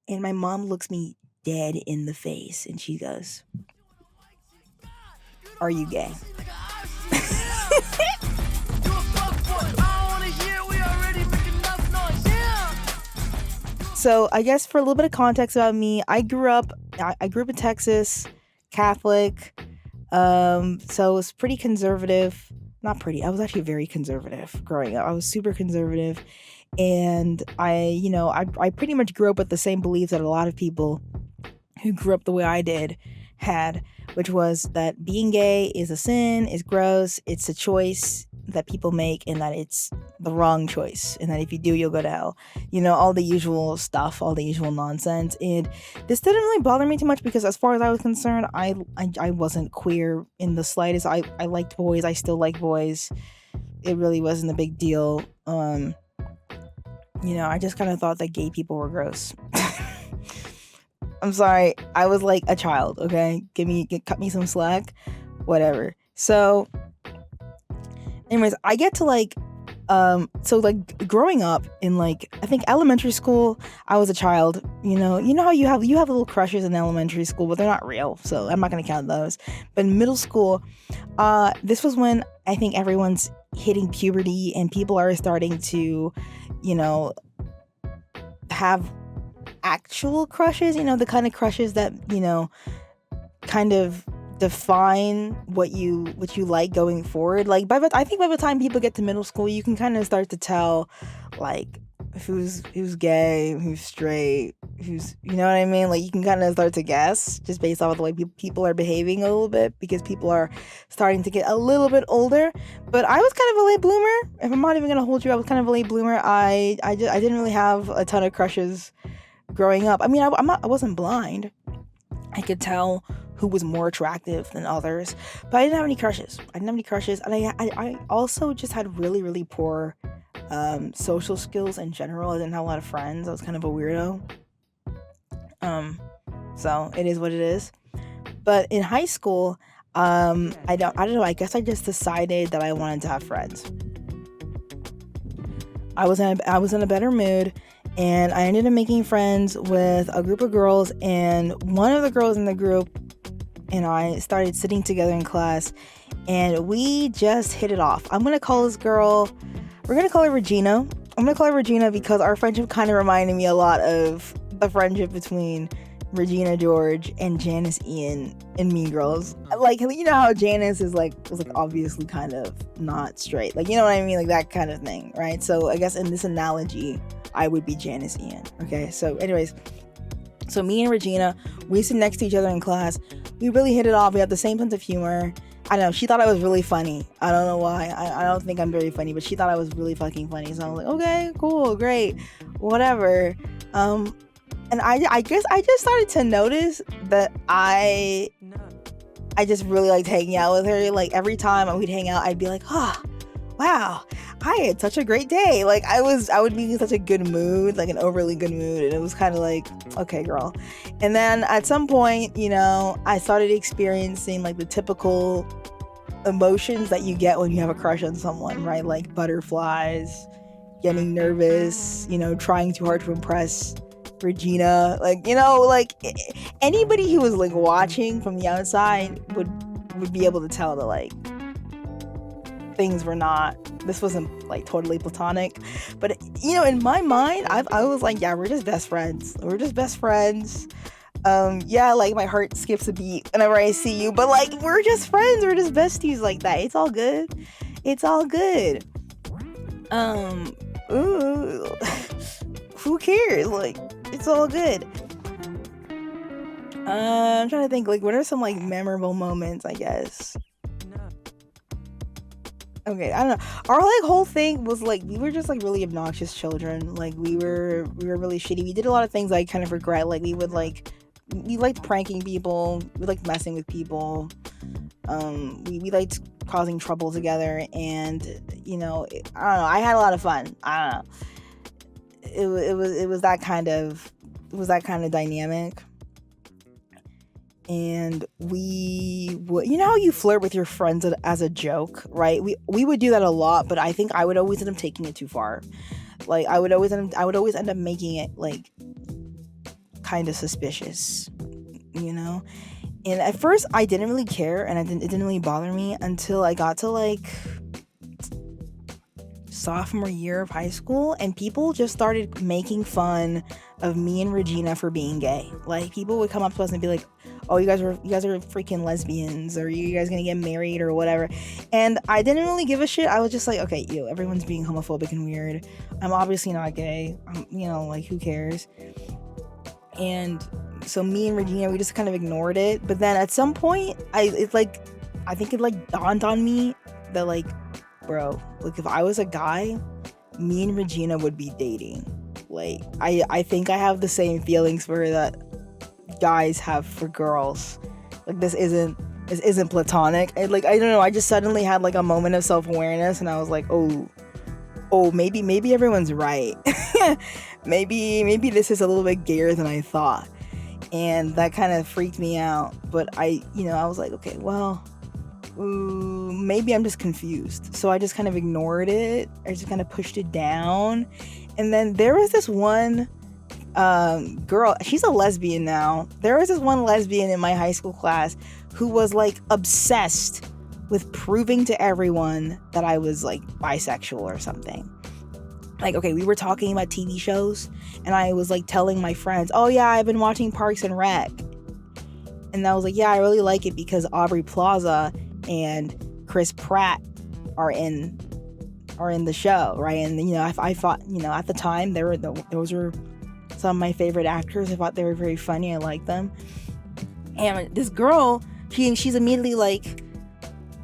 And my mom looks me dead in the face and she goes, "Are you gay?" So I guess for a little bit of context about me, I grew up in Texas, Catholic. So it was pretty conservative. Not pretty. I was actually very conservative growing up. I was super conservative, and I pretty much grew up with the same beliefs that a lot of people who grew up the way I did had, which was that being gay is a sin, is gross, it's a choice that people make, and that it's the wrong choice, and that if you do, you'll go to hell. All the usual stuff, all the usual nonsense. And this didn't really bother me too much because, as far as I was concerned, I wasn't queer in the slightest. I liked boys. I still like boys. It really wasn't a big deal. I just kind of thought that gay people were gross. I'm sorry. I was like a child, okay? Cut me some slack. Whatever. So, anyways, I get to growing up in I think elementary school, I was a child. You know how you have little crushes in elementary school, but they're not real, so I'm not gonna count those. But in middle school, this was when I think everyone's hitting puberty and people are starting to, have actual crushes, the kind of crushes that, kind of define what you like going forward. I think by the time people get to middle school, you can kind of start to tell who's gay, who's straight, who's, you know what I mean? You can kind of start to guess just based off of the way people are behaving a little bit, because people are starting to get a little bit older. But I was kind of a late bloomer. If I'm not even gonna hold you, I was kind of a late bloomer. I didn't really have a ton of crushes growing up. I mean, I wasn't blind. I could tell who was more attractive than others, but I didn't have any crushes. And I also just had really, really poor social skills in general. I didn't have a lot of friends. I was kind of a weirdo. So it is what it is. But in high school, I don't know. I guess I just decided that I wanted to have friends. I was in a better mood, and I ended up making friends with a group of girls, and one of the girls in the group and I started sitting together in class, and we just hit it off. We're going to call her Regina. I'm going to call her Regina because our friendship kind of reminded me a lot of the friendship between Regina George and Janice Ian in Mean Girls. How Janice was obviously kind of not straight. You know what I mean? That kind of thing, right? So I guess in this analogy, I would be Janice Ian. Okay, so anyways, so me and Regina, we sit next to each other in class. We really hit it off. We have the same sense of humor. I don't know. She thought I was really funny. I don't know why. I don't think I'm very funny, but she thought I was really fucking funny. So I was like, okay, cool, great, whatever. And I guess I just started to notice that I just really liked hanging out with her. Every time we'd hang out, I'd be like, oh, wow, I had such a great day. I would be in such a good mood, an overly good mood. And it was kind of like, okay, girl. And then at some point, I started experiencing the typical emotions that you get when you have a crush on someone, right? Butterflies, getting nervous, trying too hard to impress Regina. Anybody who was watching from the outside would be able to tell that this wasn't totally platonic. But in my mind, I was like, yeah, we're just best friends. My heart skips a beat whenever I see you, but we're just friends. We're just besties like that. It's all good. Ooh, who cares? It's all good. I'm trying to think, what are some memorable moments, I guess. Okay, I don't know. Our whole thing was we were just really obnoxious children. We were really shitty. We did a lot of things I kind of regret. We liked pranking people. We liked messing with people. We liked causing trouble together, and I don't know. I had a lot of fun. I don't know. It was that kind of dynamic. And we would, how you flirt with your friends as a joke, right? We would do that a lot, but I think I would always end up taking it too far. I would always end up making it kind of suspicious, you know? And at first, I didn't really care, and it didn't really bother me until I got to, like, sophomore year of high school, and people just started making fun of me and Regina for being gay. Like, people would come up to us and be like, oh, you guys are freaking lesbians, or you guys gonna get married or whatever. And I didn't really give a shit. I was just like, okay, everyone's being homophobic and weird. I'm obviously not gay. Like, who cares? And so me and Regina, we just kind of ignored it. But then at some point, I think it dawned on me that, like, bro, like, if I was a guy, me and Regina would be dating. Like, I think I have the same feelings for her that guys have for girls. Like, this isn't platonic. I don't know, I just suddenly had, like, a moment of self-awareness, and I was like, oh, maybe everyone's right. maybe this is a little bit gayer than I thought. And that kind of freaked me out. But I was like, okay, well, maybe I'm just confused. So I just kind of ignored it. I just kind of pushed it down. And then there was this one girl, she's a lesbian now. There was this one lesbian in my high school class who was, like, obsessed with proving to everyone that I was, like, bisexual or something. Like, okay, we were talking about TV shows, and I was, like, telling my friends, oh yeah, I've been watching Parks and Rec. And I was like, yeah, I really like it because Aubrey Plaza and Chris Pratt are in the show, right? And I thought, at the time, those were some of my favorite actors. I thought they were very funny. I liked them. And this girl, she's immediately like,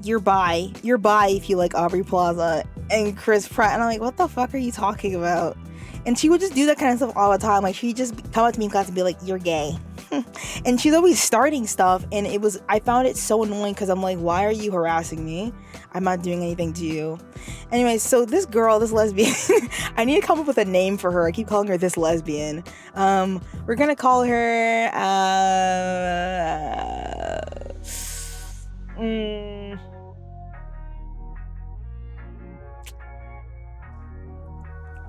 you're bi if you like Aubrey Plaza and Chris Pratt. And I'm like, what the fuck are you talking about? And she would just do that kind of stuff all the time. Like, she'd just come up to me in class and be like, you're gay. And she's always starting stuff, and I found it so annoying because I'm like, why are you harassing me? I'm not doing anything to you. Anyway, so this girl, this lesbian, I need to come up with a name for her. I keep calling her this lesbian. We're gonna call her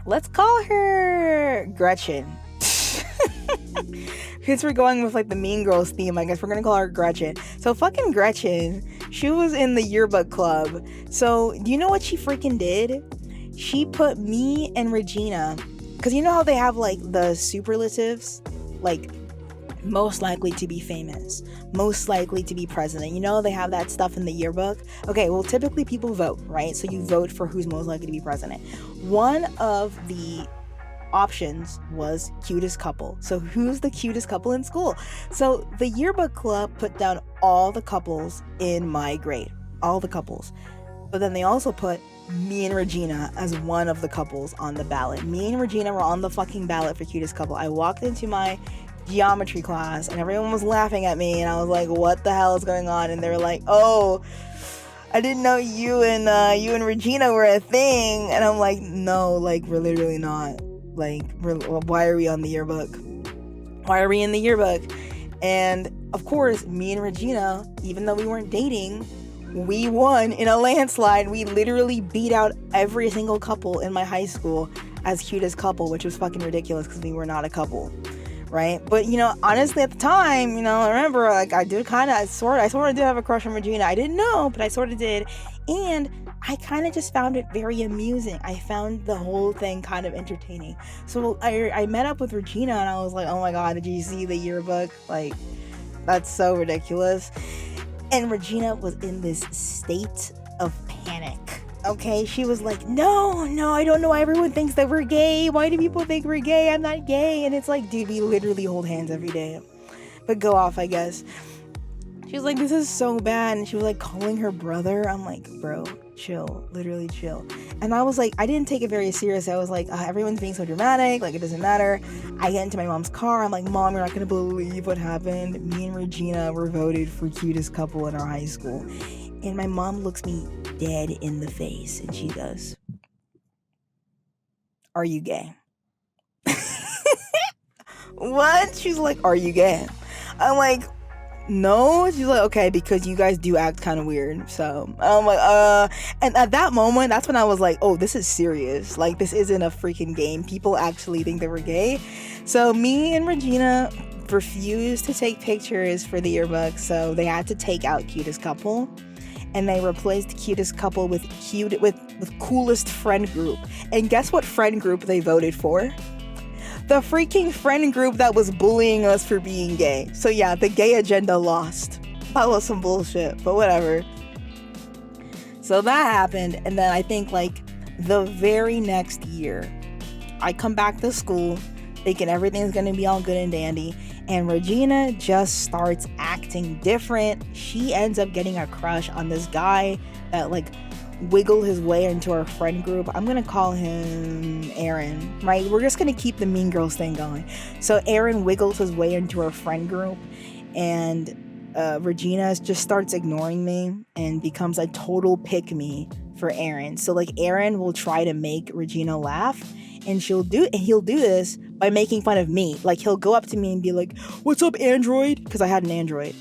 let's call her Gretchen. Since we're going with, like, the Mean Girls theme, I guess we're gonna call her Gretchen. So fucking Gretchen, she was in the yearbook club. So do you know what she freaking did? She put me and Regina, because you know how they have, like, the superlatives, like, most likely to be famous, most likely to be president. You know, they have that stuff in the yearbook. Okay, well, typically people vote, right? So you vote for who's most likely to be president. One of the options was cutest couple. So who's the cutest couple in school? So the yearbook club put down all the couples in my grade, all the couples. But then they also put me and Regina as one of the couples on the ballot. Me and Regina were on the fucking ballot for cutest couple. I walked into my geometry class and everyone was laughing at me, and I was like, what the hell is going on? And they were like, oh, I didn't know you and Regina were a thing. And I'm like, no, like, we're literally not. Like, why are we on the yearbook? Why are we in the yearbook? And of course, me and Regina, even though we weren't dating, we won in a landslide. We literally beat out every single couple in my high school as cutest couple, which was fucking ridiculous because we were not a couple, right? But, honestly, at the time, I remember, like, I sort of did have a crush on Regina. I didn't know, but I sort of did. And I kind of just found it very amusing. I found the whole thing kind of entertaining. So I met up with Regina, and I was like, oh my god, did you see the yearbook? Like, that's so ridiculous. And Regina was in this state of panic. Okay, she was like, no, I don't know why everyone thinks that we're gay. Why do people think we're gay? I'm not gay. And it's like, dude, we literally hold hands every day. But go off, I guess. She was like, this is so bad. And she was like calling her brother. I'm like, bro, chill, literally chill. And I was like, I didn't take it very serious. I was like, everyone's being so dramatic, like, it doesn't matter. I get into my mom's car. I'm like, Mom, you're not gonna believe what happened. Me and Regina were voted for cutest couple in our high school. And my mom looks me dead in the face and she goes, are you gay? What? She's like, are you gay? I'm like, no. She's like, okay, because you guys do act kind of weird. So I'm like, and at that moment, that's when I was like, oh, this is serious. Like, this isn't a freaking game. People actually think that we're gay. So me and Regina refused to take pictures for the yearbook, so they had to take out cutest couple, and they replaced cutest couple with coolest friend group. And guess what friend group they voted for? The freaking friend group that was bullying us for being gay. So yeah, the gay agenda lost. That was some bullshit, but whatever. So that happened, and then I think like the very next year, I come back to school thinking everything's gonna be all good and dandy, and Regina just starts acting different. She ends up getting a crush on this guy that like wiggled his way into our friend group. I'm gonna call him Aaron, right? We're just gonna keep the Mean Girls thing going. So Aaron wiggles his way into our friend group, and Regina just starts ignoring me and becomes a total pick-me for Aaron. So like Aaron will try to make Regina laugh, and he'll do this by making fun of me. Like he'll go up to me and be like, "What's up, Android?" Because I had an Android.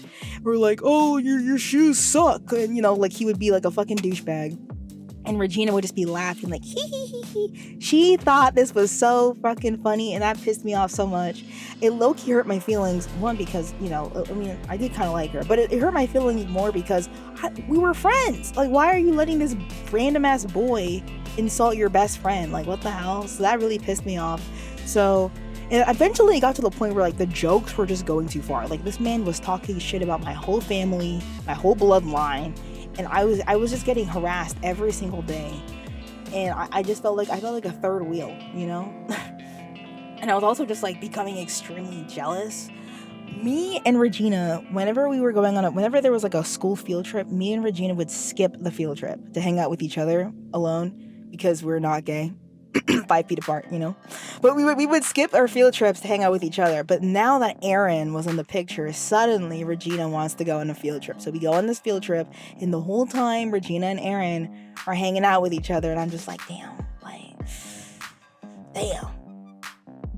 Or like, "Oh, your shoes suck," and you know, like he would be like a fucking douchebag. And Regina would just be laughing like, hee hee hee hee. She thought this was so fucking funny, and that pissed me off so much. It low-key hurt my feelings. One, because, you know, I mean, I did kind of like her, but it hurt my feelings more because we were friends. Like, why are you letting this random-ass boy insult your best friend? Like, what the hell? So that really pissed me off. So, and eventually it got to the point where, like, the jokes were just going too far. Like, this man was talking shit about my whole family, my whole bloodline, and I was just getting harassed every single day, and I just felt like a third wheel, you know. And I was also just like becoming extremely jealous. Me and Regina, whenever there was like a school field trip, me and Regina would skip the field trip to hang out with each other alone because we're not gay. 5 feet apart, you know. But we would skip our field trips to hang out with each other. But now that Aaron was in the picture, suddenly Regina wants to go on a field trip. So we go on this field trip, and the whole time Regina and Aaron are hanging out with each other, and I'm just like, damn,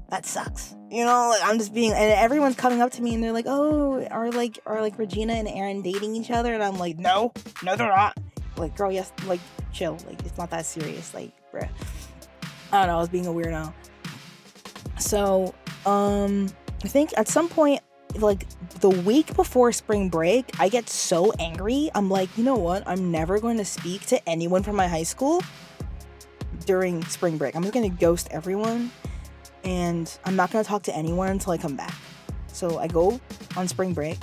that sucks. You know, like I'm just being, and everyone's coming up to me and they're like, oh, are Regina and Aaron dating each other? And I'm like, no, they're not. Like, girl, yes, like, chill. Like, it's not that serious. Like, bruh. I don't know, I was being a weirdo. So, I think at some point, like, the week before spring break, I get so angry. I'm like, you know what? I'm never going to speak to anyone from my high school during spring break. I'm just going to ghost everyone, and I'm not going to talk to anyone until I come back. So I go on spring break,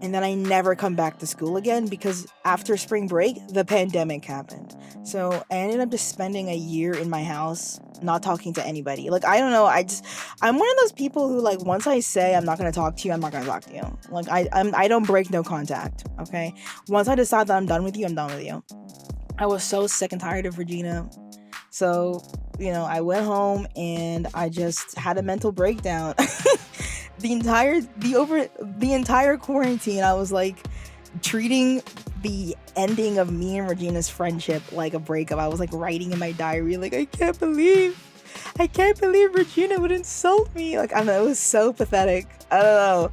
and then I never come back to school again because after spring break, the pandemic happened. So I ended up just spending a year in my house, not talking to anybody. Like, I don't know, I'm one of those people who, like, once I say I'm not going to talk to you, I'm not going to talk to you. Like, I don't break no contact, okay? Once I decide that I'm done with you, I'm done with you. I was so sick and tired of Regina. So, you know, I went home and I just had a mental breakdown. The entire quarantine, I was like treating the ending of me and Regina's friendship like a breakup. I was like writing in my diary, like, I can't believe Regina would insult me. Like, I don't know, it was so pathetic. I don't know,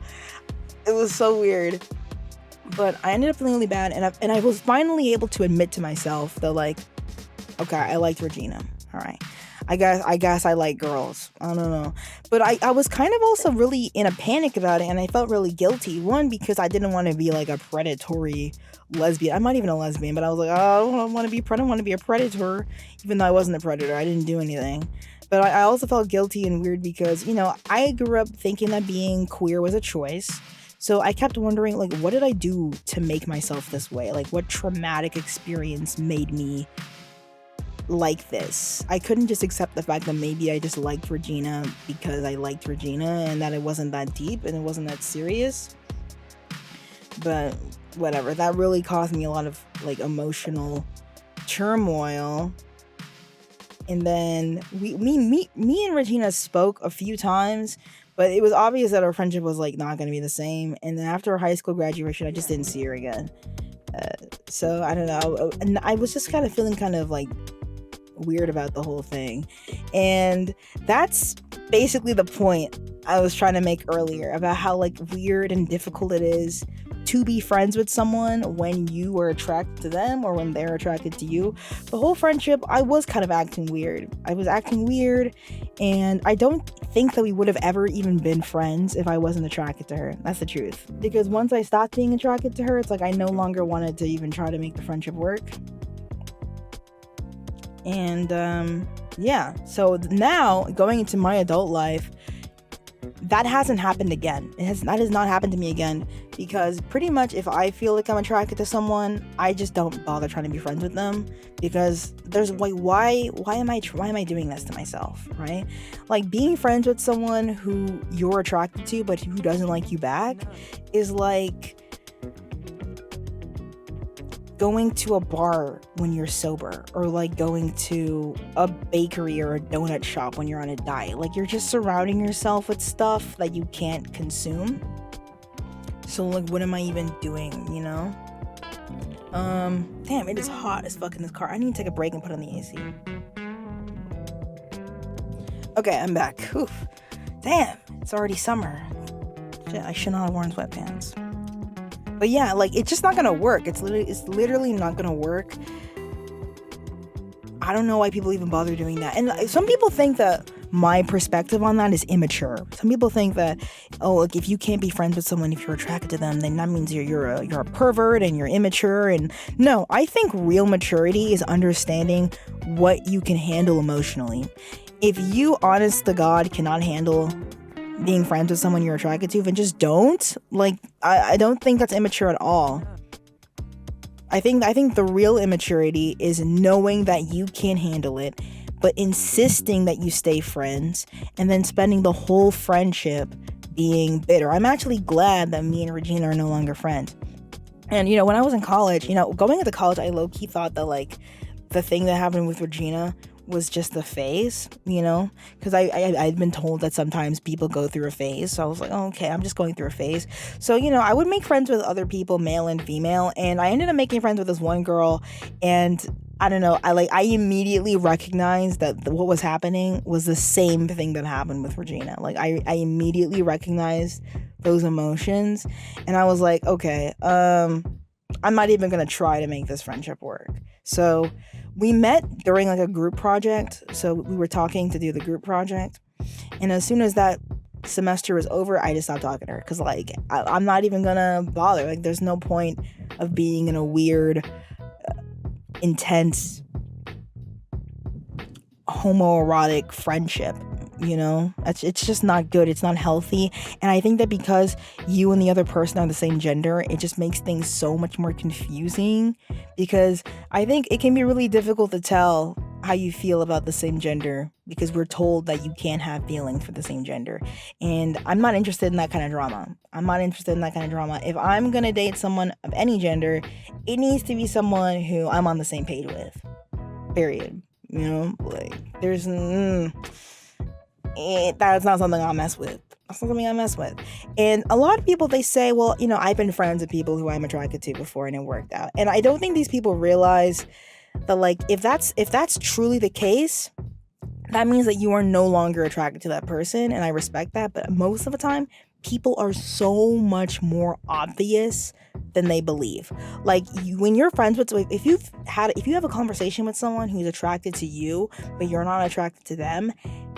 it was so weird. But I ended up feeling really bad, and I was finally able to admit to myself that, like, okay, I liked Regina. All right. I guess I like girls. I don't know. But I was kind of also really in a panic about it, and I felt really guilty. One, because I didn't want to be like a predatory lesbian. I'm not even a lesbian, but I was like, oh, I don't want to be a predator, even though I wasn't a predator. I didn't do anything. But I also felt guilty and weird because, you know, I grew up thinking that being queer was a choice. So I kept wondering, like, what did I do to make myself this way? Like, what traumatic experience made me like this? I couldn't just accept the fact that maybe I just liked Regina because I liked Regina, and that it wasn't that deep and it wasn't that serious. But whatever, that really caused me a lot of, like, emotional turmoil. And then me and Regina spoke a few times, but it was obvious that our friendship was, like, not going to be the same. And then after high school graduation, I just didn't see her again. So I don't know, and I was just kind of feeling kind of like weird about the whole thing. And that's basically the point I was trying to make earlier about how, like, weird and difficult it is to be friends with someone when you were attracted to them or when they're attracted to you. The whole friendship, I was kind of acting weird. And I don't think that we would have ever even been friends if I wasn't attracted to her. That's the truth. Because once I stopped being attracted to her, it's like I no longer wanted to even try to make the friendship work. And yeah, so now going into my adult life, that hasn't happened again. That has not happened to me again, because pretty much if I feel like I'm attracted to someone, I just don't bother trying to be friends with them, because there's like, why am I doing this to myself, right? Like, being friends with someone who you're attracted to but who doesn't like you back is like going to a bar when you're sober, or like going to a bakery or a donut shop when you're on a diet. Like, you're just surrounding yourself with stuff that you can't consume. So like, what am I even doing, you know? Damn, it is hot as fuck in this car. I need to take a break and put on the AC. Okay, I'm back. Whew. Damn, it's already summer. Shit, I should not have worn sweatpants. But yeah, like, it's just not gonna work. It's literally not gonna work. I don't know why people even bother doing that. And some people think that my perspective on that is immature. Some people think that, oh, like, if you can't be friends with someone if you're attracted to them, then that means you're a pervert and you're immature. And no, I think real maturity is understanding what you can handle emotionally. If you, honest to God, cannot handle being friends with someone you're attracted to, then just don't. Like, I don't think that's immature at all. I think the real immaturity is knowing that you can't handle it, but insisting that you stay friends, and then spending the whole friendship being bitter. I'm actually glad that me and Regina are no longer friends. And, you know, when I was in college, you know, going into college, I low-key thought that, like, the thing that happened with Regina was just a phase, you know, because I'd been told that sometimes people go through a phase. So I was like, oh, okay, I'm just going through a phase. So, you know, I would make friends with other people, male and female, and I ended up making friends with this one girl, and I don't know, I immediately recognized that what was happening was the same thing that happened with Regina. Like, I immediately recognized those emotions, and I was like, okay, I'm not even gonna try to make this friendship work. So we met during like a group project. So we were talking to do the group project, and as soon as that semester was over, I just stopped talking to her, because like I'm not even gonna bother. Like, there's no point of being in a weird intense homoerotic friendship, you know? It's just not good. It's not healthy. And I think that because you and the other person are the same gender, it just makes things so much more confusing, because I think it can be really difficult to tell how you feel about the same gender, because we're told that you can't have feelings for the same gender. And I'm not interested in that kind of drama. If I'm gonna date someone of any gender, it needs to be someone who I'm on the same page with. Period. You know, like, there's that's not something I mess with. And a lot of people, they say, well, you know, I've been friends with people who I'm attracted to before and it worked out. And I don't think these people realize that, like, if that's truly the case, that means that you are no longer attracted to that person, and I respect that. But most of the time, people are so much more obvious than they believe. Like, when you're friends with, if you have a conversation with someone who's attracted to you, but you're not attracted to them,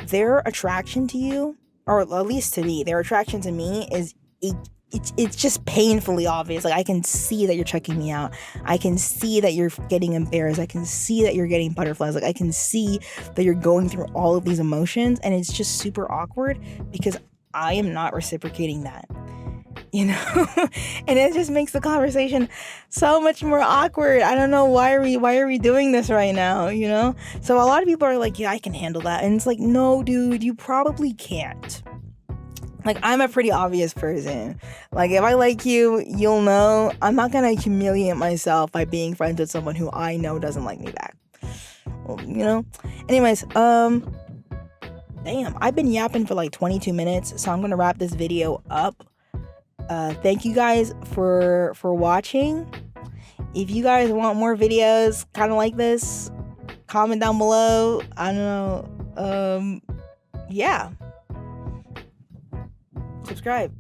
their attraction to you, or at least to me, their attraction to me is it's just painfully obvious. Like, I can see that you're checking me out. I can see that you're getting embarrassed. I can see that you're getting butterflies. Like, I can see that you're going through all of these emotions, and it's just super awkward because I am not reciprocating that, you know? And it just makes the conversation so much more awkward. I don't know, why are we doing this right now, you know? So a lot of people are like, yeah, I can handle that. And it's like, no, dude, you probably can't. Like, I'm a pretty obvious person. Like, if I like you, you'll know. I'm not gonna humiliate myself by being friends with someone who I know doesn't like me back. Well, you know? Anyways, damn, I've been yapping for like 22 minutes, so I'm gonna wrap this video up. Thank you guys for watching. If you guys want more videos kind of like this, comment down below. I don't know. Yeah. Subscribe.